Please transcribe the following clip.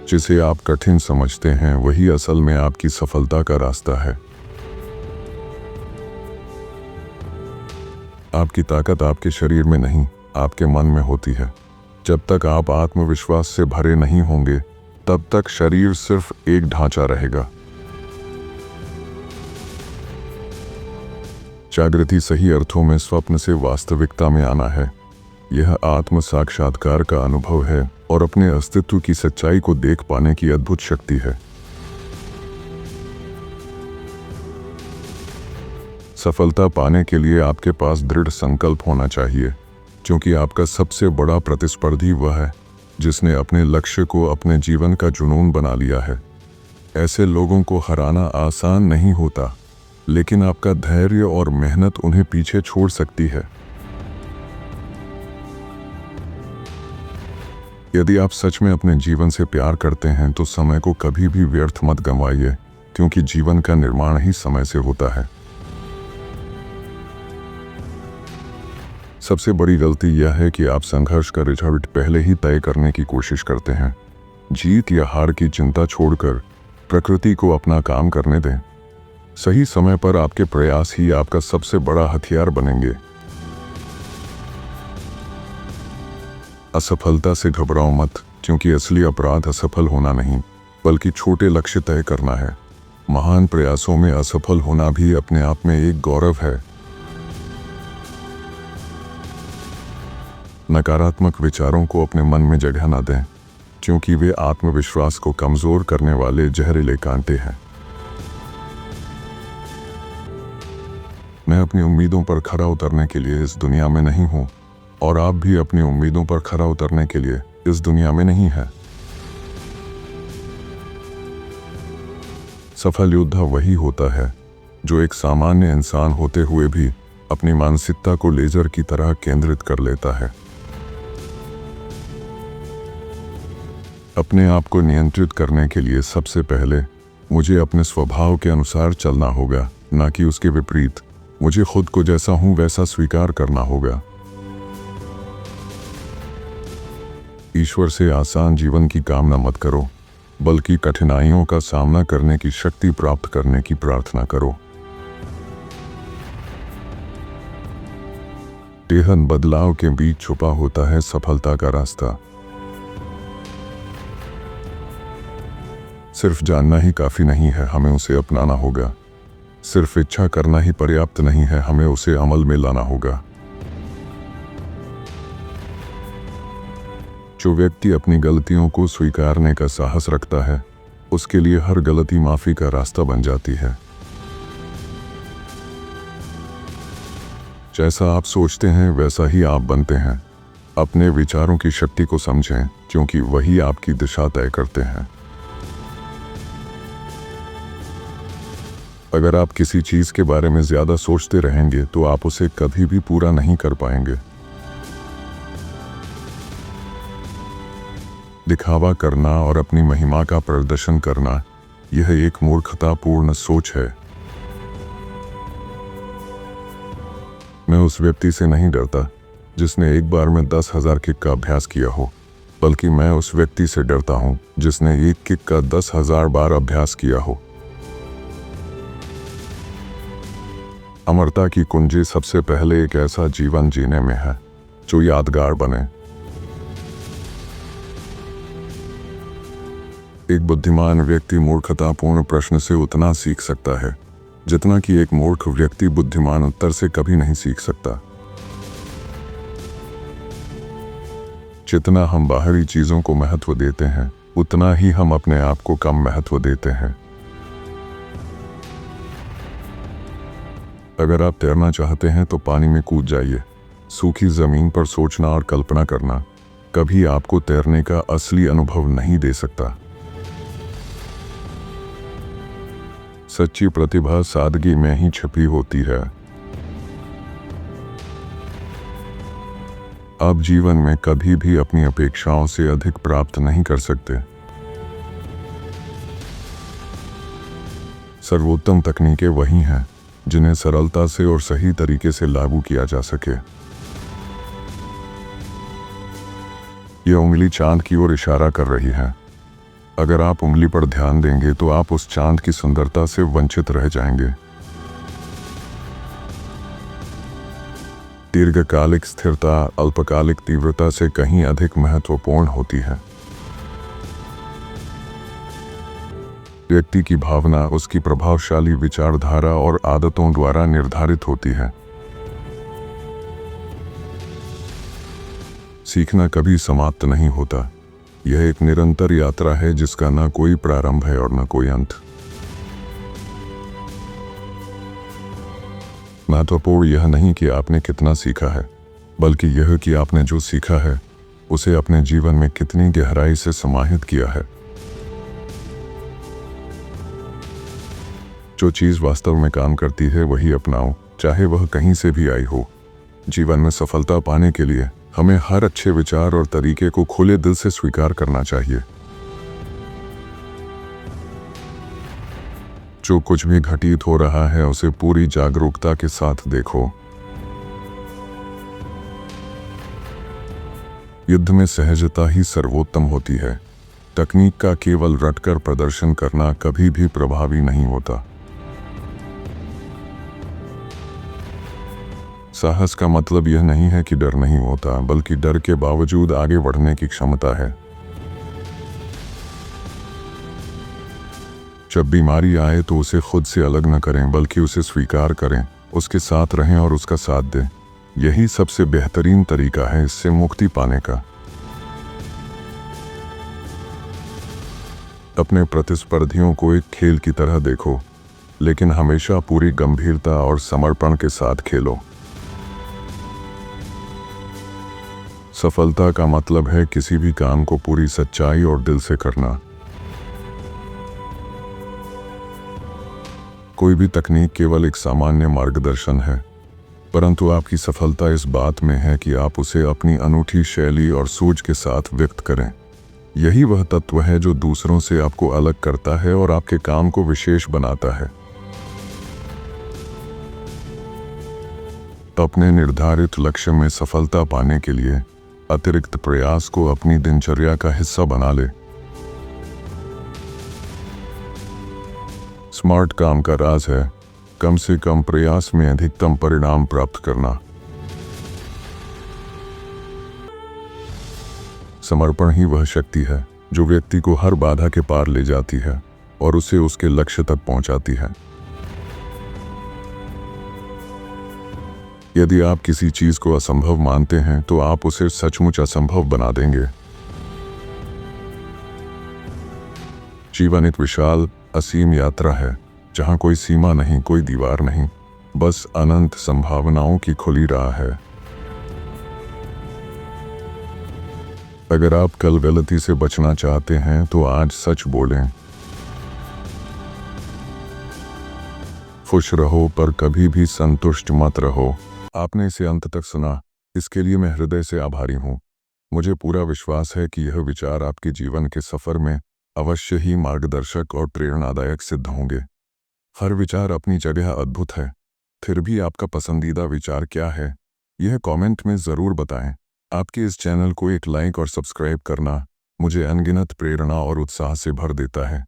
जिसे आप कठिन समझते हैं वही असल में आपकी सफलता का रास्ता है। आपकी ताकत आपके शरीर में नहीं, आपके मन में होती है। जब तक आप आत्मविश्वास से भरे नहीं होंगे, तब तक शरीर सिर्फ एक ढांचा रहेगा। जागृति सही अर्थों में स्वप्न से वास्तविकता में आना है। यह आत्म साक्षात्कार का अनुभव है और अपने अस्तित्व की सच्चाई को देख पाने की अद्भुत शक्ति है। सफलता पाने के लिए आपके पास दृढ़ संकल्प होना चाहिए, क्योंकि आपका सबसे बड़ा प्रतिस्पर्धी वह है जिसने अपने लक्ष्य को अपने जीवन का जुनून बना लिया है। ऐसे लोगों को हराना आसान नहीं होता, लेकिन आपका धैर्य और मेहनत उन्हें पीछे छोड़ सकती है। यदि आप सच में अपने जीवन से प्यार करते हैं तो समय को कभी भी व्यर्थ मत गंवाइए, क्योंकि जीवन का निर्माण ही समय से होता है। सबसे बड़ी गलती यह है कि आप संघर्ष का रिजल्ट पहले ही तय करने की कोशिश करते हैं। जीत या हार की चिंता छोड़कर प्रकृति को अपना काम करने दें। सही समय पर आपके प्रयास ही आपका सबसे बड़ा हथियार बनेंगे। असफलता से घबराओ मत, क्योंकि असली अपराध असफल होना नहीं, बल्कि छोटे लक्ष्य तय करना है। महान प्रयासों में असफल होना भी अपने आप में एक गौरव है। नकारात्मक विचारों को अपने मन में जगह न दें, क्योंकि वे आत्मविश्वास को कमजोर करने वाले जहरीले कांटे हैं। मैं अपनी उम्मीदों पर खरा उतरने के लिए इस दुनिया में नहीं हूं, और आप भी अपनी उम्मीदों पर खरा उतरने के लिए इस दुनिया में नहीं है। सफल योद्धा वही होता है जो एक सामान्य इंसान होते हुए भी अपनी मानसिकता को लेजर की तरह केंद्रित कर लेता है। अपने आप को नियंत्रित करने के लिए सबसे पहले मुझे अपने स्वभाव के अनुसार चलना होगा, न कि उसके विपरीत। मुझे खुद को जैसा हूं वैसा स्वीकार करना होगा। ईश्वर से आसान जीवन की कामना मत करो, बल्कि कठिनाइयों का सामना करने की शक्ति प्राप्त करने की प्रार्थना करो। गहन बदलाव के बीच छुपा होता है सफलता का रास्ता। सिर्फ जानना ही काफी नहीं है, हमें उसे अपनाना होगा। सिर्फ इच्छा करना ही पर्याप्त नहीं है, हमें उसे अमल में लाना होगा। जो व्यक्ति अपनी गलतियों को स्वीकारने का साहस रखता है, उसके लिए हर गलती माफी का रास्ता बन जाती है। जैसा आप सोचते हैं वैसा ही आप बनते हैं। अपने विचारों की शक्ति को समझें, क्योंकि वही आपकी दिशा तय करते हैं। अगर आप किसी चीज के बारे में ज्यादा सोचते रहेंगे तो आप उसे कभी भी पूरा नहीं कर पाएंगे। दिखावा करना और अपनी महिमा का प्रदर्शन करना, यह एक मूर्खतापूर्ण सोच है। मैं उस व्यक्ति से नहीं डरता जिसने एक बार में 10,000 किक का अभ्यास किया हो, बल्कि मैं उस व्यक्ति से डरता हूं जिसने एक किक का 10,000 बार अभ्यास किया हो। अमरता की कुंजी सबसे पहले एक ऐसा जीवन जीने में है जो यादगार बने। एक बुद्धिमान व्यक्ति मूर्खतापूर्ण प्रश्न से उतना सीख सकता है जितना कि एक मूर्ख व्यक्ति बुद्धिमान उत्तर से कभी नहीं सीख सकता। जितना हम बाहरी चीजों को महत्व देते हैं, उतना ही हम अपने आप को कम महत्व देते हैं। अगर आप तैरना चाहते हैं तो पानी में कूद जाइए। सूखी जमीन पर सोचना और कल्पना करना कभी आपको तैरने का असली अनुभव नहीं दे सकता। सच्ची प्रतिभा सादगी में ही छिपी होती है। आप जीवन में कभी भी अपनी अपेक्षाओं से अधिक प्राप्त नहीं कर सकते। सर्वोत्तम तकनीकें वही हैं जिन्हें सरलता से और सही तरीके से लागू किया जा सके। यह उंगली चांद की ओर इशारा कर रही है। अगर आप उंगली पर ध्यान देंगे तो आप उस चांद की सुंदरता से वंचित रह जाएंगे। दीर्घकालिक स्थिरता अल्पकालिक तीव्रता से कहीं अधिक महत्वपूर्ण होती है। व्यक्ति की भावना उसकी प्रभावशाली विचारधारा और आदतों द्वारा निर्धारित होती है। सीखना कभी समाप्त नहीं होता। यह एक निरंतर यात्रा है जिसका न कोई प्रारंभ है और न कोई अंत। महत्वपूर्ण यह नहीं कि आपने कितना सीखा है, बल्कि यह कि आपने जो सीखा है उसे अपने जीवन में कितनी गहराई से समाहित किया है। जो चीज़ वास्तव में काम करती है वही अपनाओ, चाहे वह कहीं से भी आई हो। जीवन में सफलता पाने के लिए हमें हर अच्छे विचार और तरीके को खुले दिल से स्वीकार करना चाहिए। जो कुछ भी घटित हो रहा है उसे पूरी जागरूकता के साथ देखो। युद्ध में सहजता ही सर्वोत्तम होती है। तकनीक का केवल रटकर प्रदर्शन करना कभी भी प्रभावी नहीं होता। साहस का मतलब यह नहीं है कि डर नहीं होता, बल्कि डर के बावजूद आगे बढ़ने की क्षमता है। जब बीमारी आए तो उसे खुद से अलग न करें, बल्कि उसे स्वीकार करें, उसके साथ रहें और उसका साथ दें। यही सबसे बेहतरीन तरीका है इससे मुक्ति पाने का। अपने प्रतिस्पर्धियों को एक खेल की तरह देखो, लेकिन हमेशा पूरी गंभीरता और समर्पण के साथ खेलो। सफलता का मतलब है किसी भी काम को पूरी सच्चाई और दिल से करना। कोई भी तकनीक केवल एक सामान्य मार्गदर्शन है, परंतु आपकी सफलता इस बात में है कि आप उसे अपनी अनूठी शैली और सोच के साथ व्यक्त करें। यही वह तत्व है जो दूसरों से आपको अलग करता है और आपके काम को विशेष बनाता है। अपने निर्धारित लक्ष्य में सफलता पाने के लिए अतिरिक्त प्रयास को अपनी दिनचर्या का हिस्सा बना ले। स्मार्ट काम का राज है कम से कम प्रयास में अधिकतम परिणाम प्राप्त करना। समर्पण ही वह शक्ति है जो व्यक्ति को हर बाधा के पार ले जाती है और उसे उसके लक्ष्य तक पहुंचाती है। यदि आप किसी चीज को असंभव मानते हैं तो आप उसे सचमुच असंभव बना देंगे। जीवन एक विशाल असीम यात्रा है जहां कोई सीमा नहीं, कोई दीवार नहीं, बस अनंत संभावनाओं की खुली राह है। अगर आप कल गलती से बचना चाहते हैं तो आज सच बोलें। खुश रहो पर कभी भी संतुष्ट मत रहो। आपने इसे अंत तक सुना, इसके लिए मैं हृदय से आभारी हूँ। मुझे पूरा विश्वास है कि यह विचार आपके जीवन के सफर में अवश्य ही मार्गदर्शक और प्रेरणादायक सिद्ध होंगे। हर विचार अपनी जगह अद्भुत है। फिर भी आपका पसंदीदा विचार क्या है, यह कमेंट में ज़रूर बताएं। आपके इस चैनल को एक लाइक और सब्सक्राइब करना मुझे अनगिनत प्रेरणा और उत्साह से भर देता है।